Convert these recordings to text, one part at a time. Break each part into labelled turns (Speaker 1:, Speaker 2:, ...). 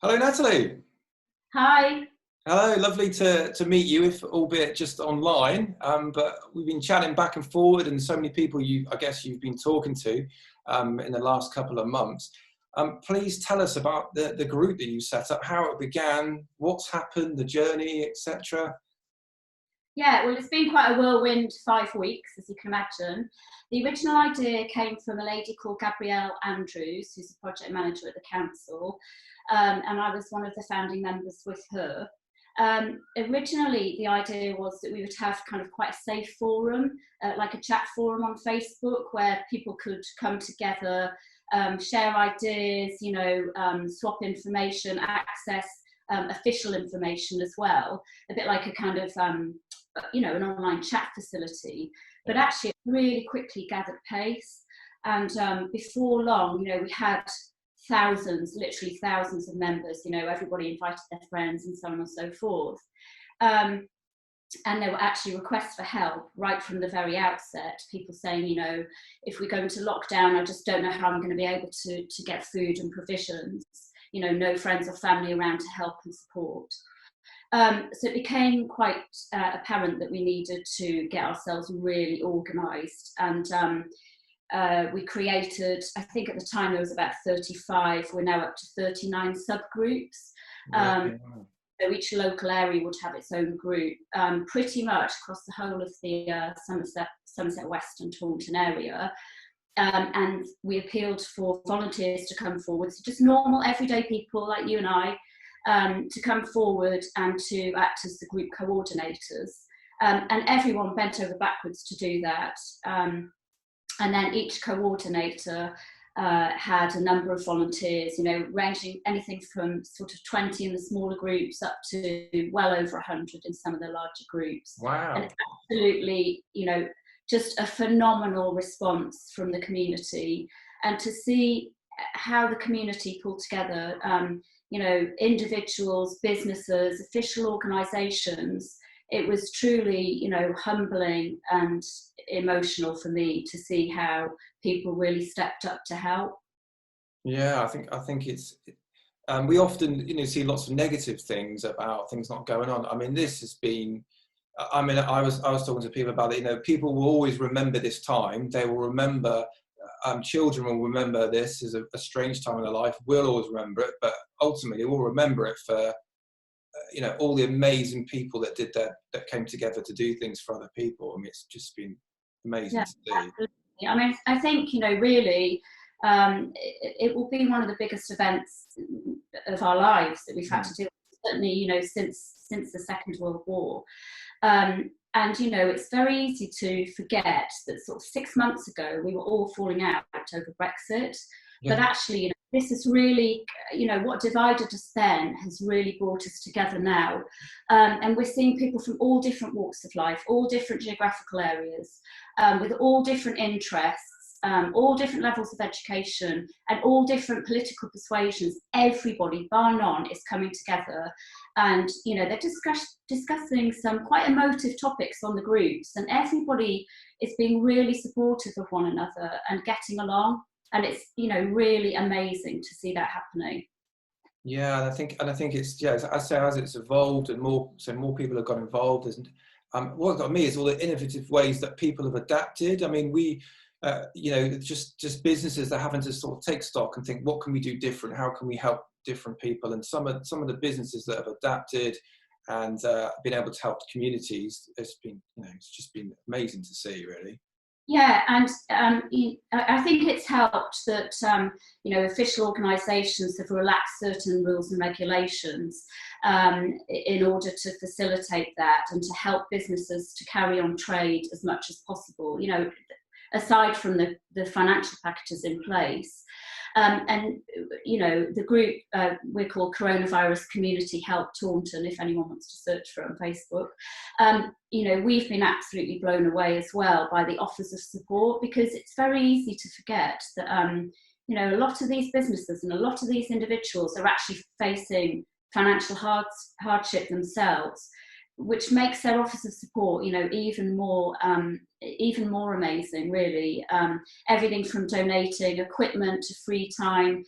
Speaker 1: Hello, Natalie.
Speaker 2: Hi.
Speaker 1: Hello, lovely to meet you, if albeit just online. But we've been chatting back and forward, and so many people I guess you've been talking to in the last couple of months. Please tell us about the group that you set up, how it began, what's happened, the journey, etc.
Speaker 2: Yeah, well, it's been quite a whirlwind 5 weeks, as you can imagine. The original idea came from a lady called Gabrielle Andrews, who's a project manager at the council, and I was one of the founding members with her. Originally, the idea was that we would have kind of quite a safe forum, like a chat forum on Facebook, where people could come together, share ideas, swap information, access official information as well, a bit like a kind of an online chat facility. But actually, it really quickly gathered pace, and before long, we had thousands, literally thousands of members. Everybody invited their friends and so on and so forth. And there were actually requests for help right from the very outset. People saying, if we go into lockdown, I just don't know how I'm going to be able to get food and provisions. No friends or family around to help and support. So it became quite apparent that we needed to get ourselves really organised, and we created, I think at the time there was about 35, we're now up to 39 subgroups. So each local area would have its own group, pretty much across the whole of the Somerset West and Taunton area. And we appealed for volunteers to come forward, so just normal everyday people like you and I, to come forward and to act as the group coordinators. And everyone bent over backwards to do that. And then each coordinator had a number of volunteers, ranging anything from sort of 20 in the smaller groups up to well over 100 in some of the larger groups.
Speaker 1: Wow.
Speaker 2: And absolutely, just a phenomenal response from the community, and to see how the community pulled together, individuals, businesses, official organisations. It was truly, humbling and emotional for me to see how people really stepped up to help.
Speaker 1: Yeah, I think it's. We often, see lots of negative things about things not going on. I mean, this has been. I was talking to people about it. People will always remember this time. They will remember. Children will remember this as a strange time in their life. We'll always remember it, but ultimately we'll remember it for all the amazing people that came together to do things for other people. I mean, it's just been amazing to see.
Speaker 2: Absolutely. I mean, I think really it will be one of the biggest events of our lives that we've had to do. Certainly, since the Second World War. And it's very easy to forget that sort of 6 months ago we were all falling out over Brexit. Yeah. But actually, this is really, what divided us then has really brought us together now. And we're seeing people from all different walks of life, all different geographical areas, with all different interests, all different levels of education, and all different political persuasions. Everybody, bar none, is coming together, and they're discussing some quite emotive topics on the groups, and everybody is being really supportive of one another and getting along, and it's really amazing to see that happening.
Speaker 1: Yeah, and I think it's, as it's evolved and more people have got involved. What got me is all the innovative ways that people have adapted. I mean, we. Just businesses that are having to sort of take stock and think, what can we do different? How can we help different people? And some of the businesses that have adapted and been able to help communities, it's just been amazing to see, really.
Speaker 2: Yeah, and I think it's helped that official organisations have relaxed certain rules and regulations in order to facilitate that and to help businesses to carry on trade as much as possible. Aside from the financial packages in place. And the group we're called Coronavirus Community Help Taunton, if anyone wants to search for it on Facebook. We've been absolutely blown away as well by the offers of support, because it's very easy to forget that a lot of these businesses and a lot of these individuals are actually facing financial hardship themselves. which makes their offers of support, you know, even more amazing, really. Everything from donating equipment to free time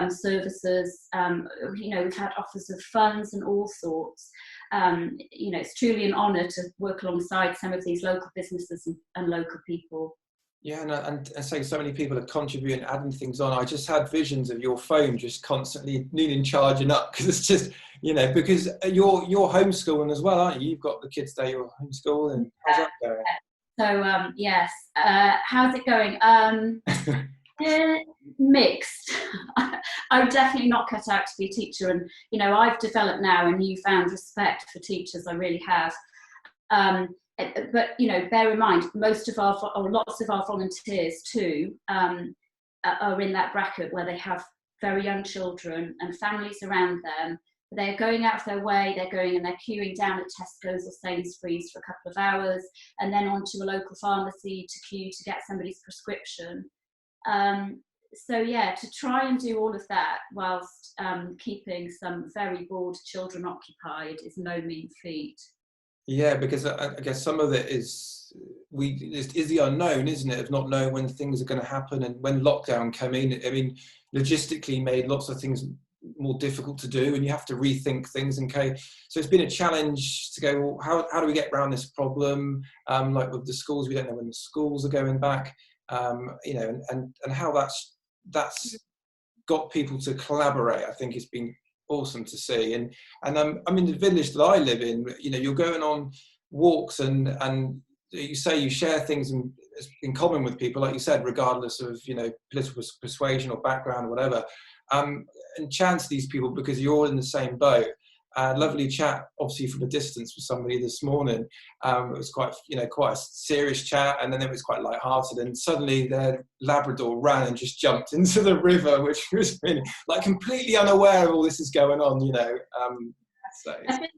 Speaker 2: services. You know, we've had offers of funds and all sorts. You know, it's truly an honour to work alongside some of these local businesses and local people.
Speaker 1: Yeah, and so many people are contributing, adding things on. I just had visions of your phone just constantly needing charging up, because it's just, you know, because you're homeschooling as well, aren't you? You've got the kids there, you're homeschooling. How's that going?
Speaker 2: So yes, how's it going? Mixed. I'm definitely not cut out to be a teacher, and you know, I've developed now a newfound respect for teachers. I really have. But you know, bear in mind, lots of our volunteers too are in that bracket where they have very young children and families around them. They're going out of their way, they're going and they're queuing down at Tesco's or Sainsbury's for a couple of hours, and then onto a local pharmacy to queue to get somebody's prescription. So yeah, to try and do all of that whilst keeping some very bored children occupied is no mean feat.
Speaker 1: Yeah, because I guess some of it is the unknown, isn't it? Of not knowing when things are going to happen, and when lockdown came in, I mean, logistically made lots of things more difficult to do, and you have to rethink things. So it's been a challenge to go, well, how do we get around this problem? Like with the schools, we don't know when the schools are going back. You know, and how that's got people to collaborate. I think it's been awesome to see. And I'm in the village that I live in. You know, you're going on walks and you say you share things in common with people, like you said, regardless of, you know, political persuasion or background or whatever. And chat to these people because you're all in the same boat. Lovely chat, obviously from a distance with somebody this morning. It was quite a serious chat, and then it was quite light-hearted. And suddenly their Labrador ran and just jumped into the river, which was really like completely unaware of all this is going on. You know, so.
Speaker 2: I think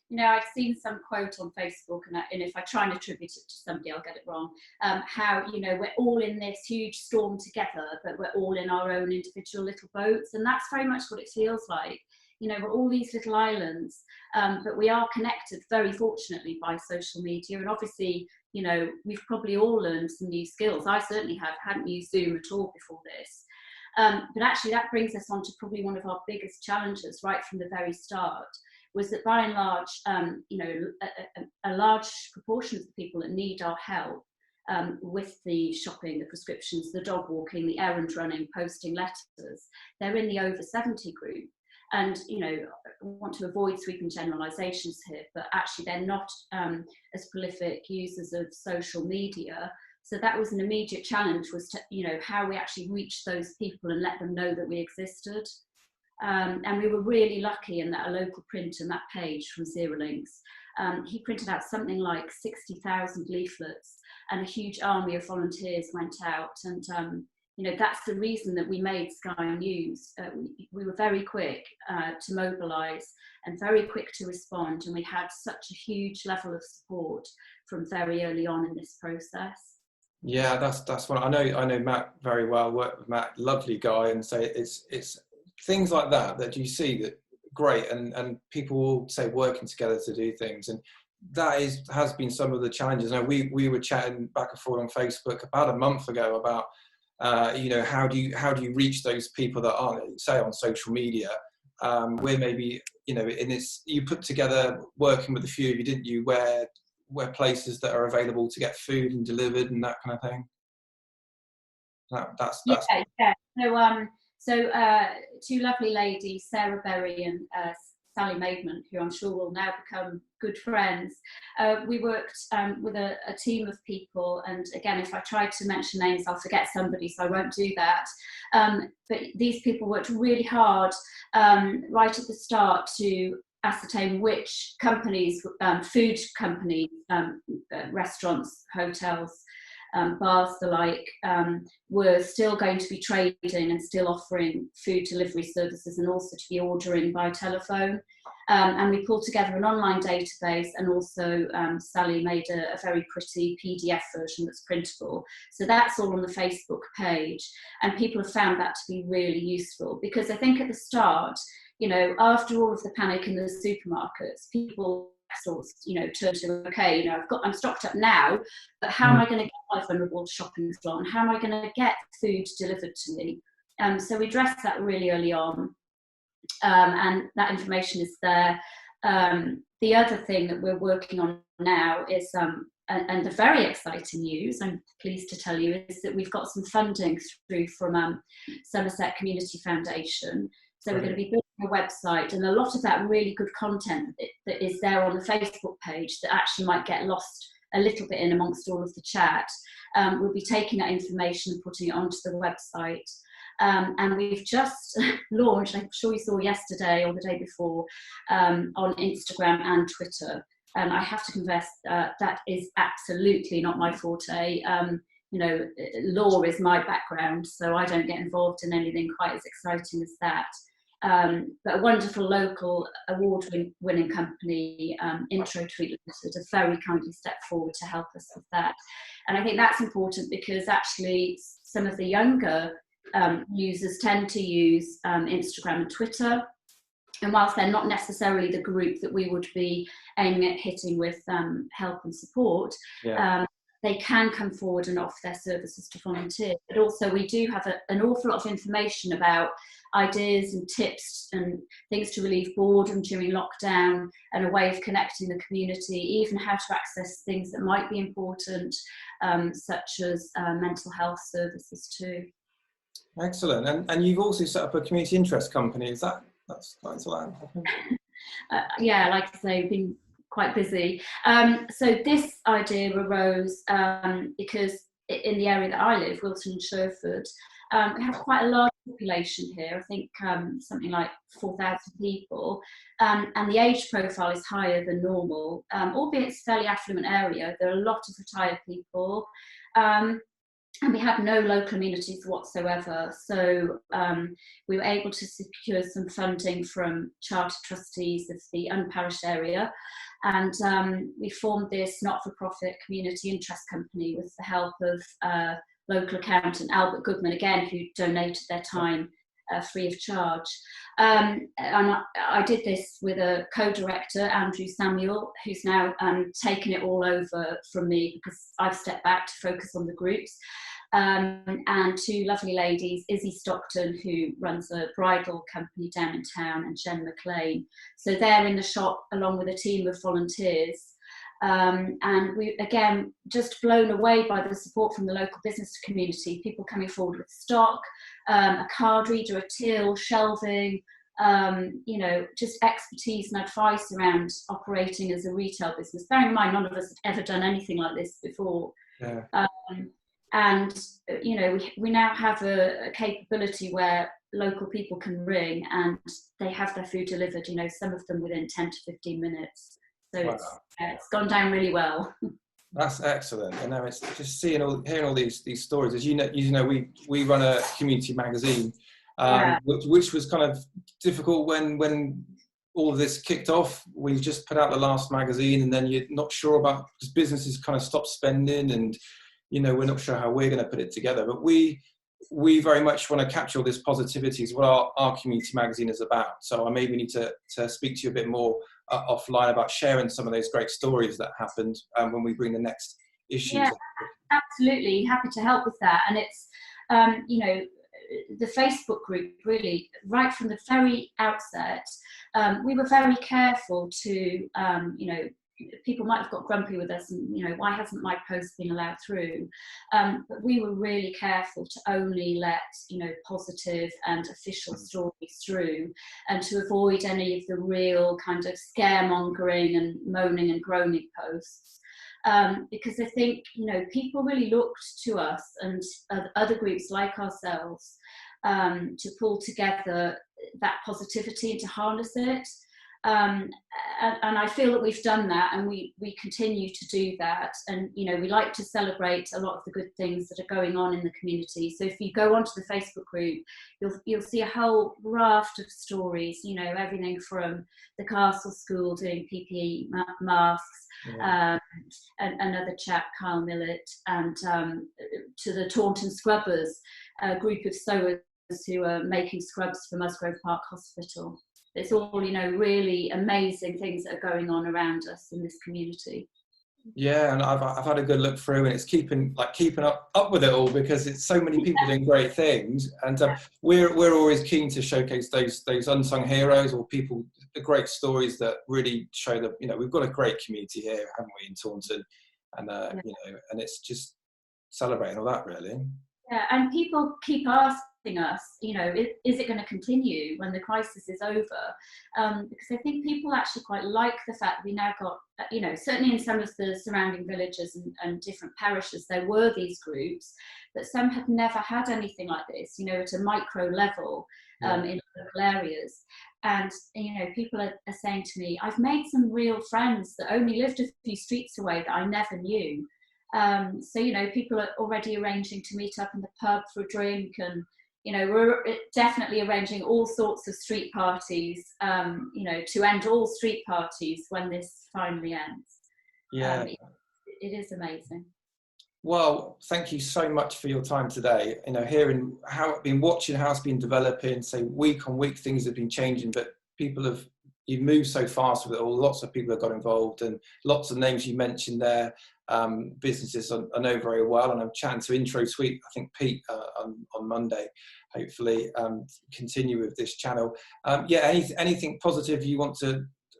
Speaker 2: you know, I've seen some quote on Facebook, and if I try and attribute it to somebody, I'll get it wrong. How, you know, we're all in this huge storm together, but we're all in our own individual little boats, and that's very much what it feels like. You know, we're all these little islands, but we are connected, very fortunately, by social media. And obviously, you know, we've probably all learned some new skills. I certainly hadn't used Zoom at all before this. But actually, that brings us on to probably one of our biggest challenges right from the very start, was that by and large, you know, a large proportion of the people that need our help with the shopping, the prescriptions, the dog walking, the errand running, posting letters, they're in the over 70 group. And, you know, I want to avoid sweeping generalisations here, but actually they're not as prolific users of social media. So that was an immediate challenge, was to, you know, how we actually reach those people and let them know that we existed. And we were really lucky in that a local printer, and that page from Zero Links, he printed out something like 60,000 leaflets, and a huge army of volunteers went out. And you know, that's the reason that we made Sky News. We were very quick to mobilise and very quick to respond, and we had such a huge level of support from very early on in this process.
Speaker 1: Yeah, that's what I know Matt very well. Worked with Matt, lovely guy, and so it's things like that you see that great, and people will say working together to do things, and that has been some of the challenges. Now we were chatting back and forth on Facebook about a month ago about you know, how do you reach those people that aren't, say, on social media, where maybe, you know, you put together, working with a few of you, didn't you, where places that are available to get food and delivered and that kind of thing. That's
Speaker 2: yeah. So two lovely ladies, Sarah Berry and Sally Maidman, who I'm sure will now become good friends. We worked with a team of people, and again, if I try to mention names, I'll forget somebody, so I won't do that. But these people worked really hard right at the start to ascertain which companies, food companies, restaurants, hotels, bars, the like, were still going to be trading and still offering food delivery services, and also to be ordering by telephone. And we pulled together an online database, and also Sally made a very pretty PDF version that's printable. So that's all on the Facebook page, and people have found that to be really useful, because I think at the start, you know, after all of the panic in the supermarkets, people or, you know, turn to, okay, you know, I'm stocked up now, but how am I going to get my vulnerable shopping slot, and how am I going to get food delivered to me? So we addressed that really early on, and that information is there. The other thing that we're working on now is, and the very exciting news, I'm pleased to tell you, is that we've got some funding through from Somerset Community Foundation. So we're going to be building a website, and a lot of that really good content that is there on the Facebook page that actually might get lost a little bit in amongst all of the chat. We'll be taking that information and putting it onto the website. And we've just launched, I'm sure you saw yesterday or the day before, on Instagram and Twitter. And I have to confess, that is absolutely not my forte. You know, law is my background, so I don't get involved in anything quite as exciting as that. But a wonderful local award-winning company, Intro Tweet Limited, have very kindly stepped forward to help us with that. And I think that's important because actually some of the younger users tend to use Instagram and Twitter. And whilst they're not necessarily the group that we would be aiming at hitting with help and support, they can come forward and offer their services to volunteers. But also we do have an awful lot of information about ideas and tips and things to relieve boredom during lockdown, and a way of connecting the community, even how to access things that might be important, such as mental health services too.
Speaker 1: Excellent. And you've also set up a community interest company. That's all
Speaker 2: yeah, like I say, we've been quite busy. So this idea arose because in the area that I live, Wilton and Sherford, we have quite a large population here. I think something like 4,000 people, and the age profile is higher than normal, albeit it's a fairly affluent area. There are a lot of retired people, and we have no local amenities whatsoever. So we were able to secure some funding from charter trustees of the unparished area, and we formed this not-for-profit community interest company with the help of local accountant Albert Goodman, again, who donated their time free of charge. And I did this with a co-director, Andrew Samuel, who's now taken it all over from me because I've stepped back to focus on the groups. And two lovely ladies, Izzy Stockton, who runs a bridal company down in town, and Jen McLean. So they're in the shop along with a team of volunteers. And we, again, just blown away by the support from the local business community, people coming forward with stock, a card reader, a till, shelving, you know, just expertise and advice around operating as a retail business. Bearing in mind, none of us have ever done anything like this before.
Speaker 1: Yeah.
Speaker 2: And, you know, we now have a capability where local people can ring and they have their food delivered, you know, some of them within 10 to 15 minutes. So wow. It's gone down really well.
Speaker 1: That's excellent. And now it's just hearing all these stories. As you know, we run a community magazine, which was kind of difficult when all of this kicked off. We've just put out the last magazine, and then you're not sure about, because businesses kind of stop spending, and you know, we're not sure how we're going to put it together. But we very much want to capture all this positivity is what our community magazine is about. So I maybe need to speak to you a bit more offline about sharing some of those great stories that happened when we bring the next issue.
Speaker 2: Yeah, absolutely. Happy to help with that. And it's, you know, the Facebook group, really, right from the very outset, we were very careful to, you know, people might have got grumpy with us and, you know, why hasn't my post been allowed through? But we were really careful to only let, you know, positive and official stories through, and to avoid any of the real kind of scaremongering and moaning and groaning posts. Because I think, you know, people really looked to us and other groups like ourselves to pull together that positivity and to harness it. And I feel that we've done that, and we continue to do that. And, you know, we like to celebrate a lot of the good things that are going on in the community. So if you go onto the Facebook group, you'll see a whole raft of stories, you know, everything from the Castle School doing PPE masks, another chap, Kyle Millett, and to the Taunton Scrubbers, a group of sewers who are making scrubs for Musgrove Park Hospital. It's all, you know, really amazing things that are going on around us in this community.
Speaker 1: Yeah, and I've had a good look through, and it's keeping up with it all, because it's so many people doing great things, and we're always keen to showcase those unsung heroes, or people, the great stories that really show that, you know, we've got a great community here, haven't we, in Taunton, and you know, and it's just celebrating all that, really.
Speaker 2: Yeah, and people keep asking us, you know, is it going to continue when the crisis is over? Because I think people actually quite like the fact that we now got, you know, certainly in some of the surrounding villages and different parishes, there were these groups, but some had never had anything like this, you know, at a micro level in local areas. And, you know, people are saying to me, I've made some real friends that only lived a few streets away that I never knew. So, you know, people are already arranging to meet up in the pub for a drink, and, you know, we're definitely arranging all sorts of street parties, you know, to end all street parties when this finally ends.
Speaker 1: Yeah.
Speaker 2: It is amazing.
Speaker 1: Well, thank you so much for your time today. You know, hearing been watching how it's been developing, say week on week, things have been changing, but you've moved so fast with it all. Lots of people have got involved, and lots of names you mentioned there, businesses I know very well. And I'm chatting to Intro Suite, I think Pete, on Monday, hopefully continue with this channel. Yeah, anything positive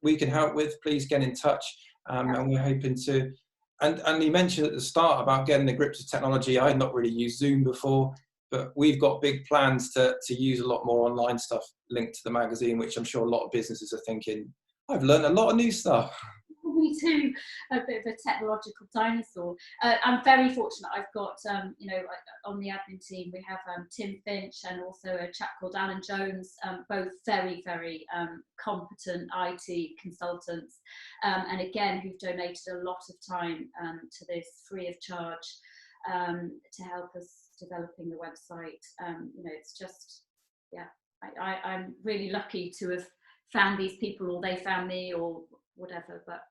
Speaker 1: we can help with, please get in touch. And we're hoping to. And you mentioned at the start about getting the grips of technology. I had not really used Zoom before, but we've got big plans to use a lot more online stuff linked to the magazine, which I'm sure a lot of businesses are thinking, I've learned a lot of new stuff.
Speaker 2: Me too, a bit of a technological dinosaur. I'm very fortunate. I've got, you know, on the admin team, we have Tim Finch and also a chap called Alan Jones, both very, very competent IT consultants, and again, who've donated a lot of time to this free of charge to help us developing the website. You know, it's just, yeah, I'm really lucky to have found these people, or they found me, or whatever. But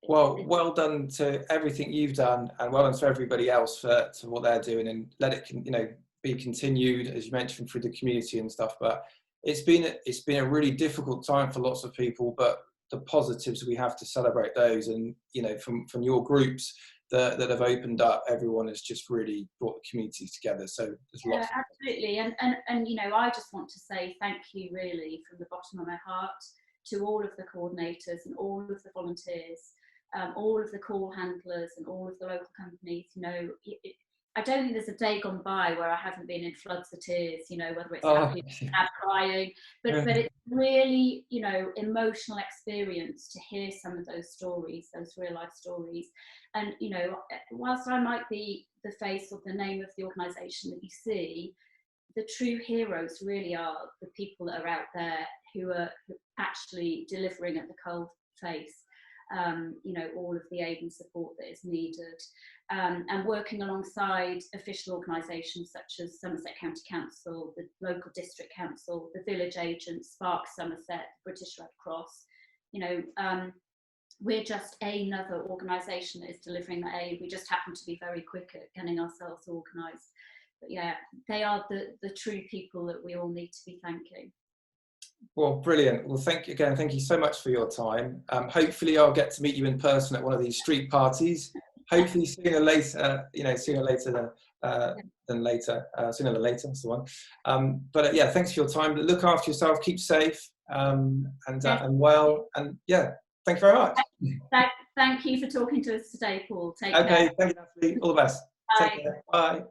Speaker 1: well done to everything you've done, and well done to everybody else for what they're doing, and let it, you know, be continued, as you mentioned, through the community and stuff. But it's been a really difficult time for lots of people, but the positives, we have to celebrate those. And, you know, from your groups that have opened up, everyone has just really brought the community together. So there's lots.
Speaker 2: Yeah, absolutely. And you know, I just want to say thank you really from the bottom of my heart to all of the coordinators and all of the volunteers, all of the call handlers and all of the local companies. You know, I don't think there's a day gone by where I haven't been in floods of tears, you know, whether it's happy, sad, crying, but it's really, you know, emotional experience to hear some of those stories, those real life stories. And, you know, whilst I might be the face or the name of the organisation that you see, the true heroes really are the people that are out there who are actually delivering at the cold face. You know, all of the aid and support that is needed, and working alongside official organisations such as Somerset County Council, the local district council, the village agents, Spark Somerset, British Red Cross. You know, we're just another organisation that is delivering that aid. We just happen to be very quick at getting ourselves organised. But yeah, they are the true people that we all need to be thanking.
Speaker 1: Well, brilliant. Well, thank you so much for your time. Hopefully I'll get to meet you in person at one of these street parties. Hopefully sooner or later, you know, sooner than later, that's the one. But yeah, thanks for your time. Look after yourself, keep safe, and well, and yeah, thank you very much.
Speaker 2: Thank you for talking to us today, Paul. Take care.
Speaker 1: Okay, thank you, Natalie. All the best.
Speaker 2: Bye.
Speaker 1: Take care. Bye.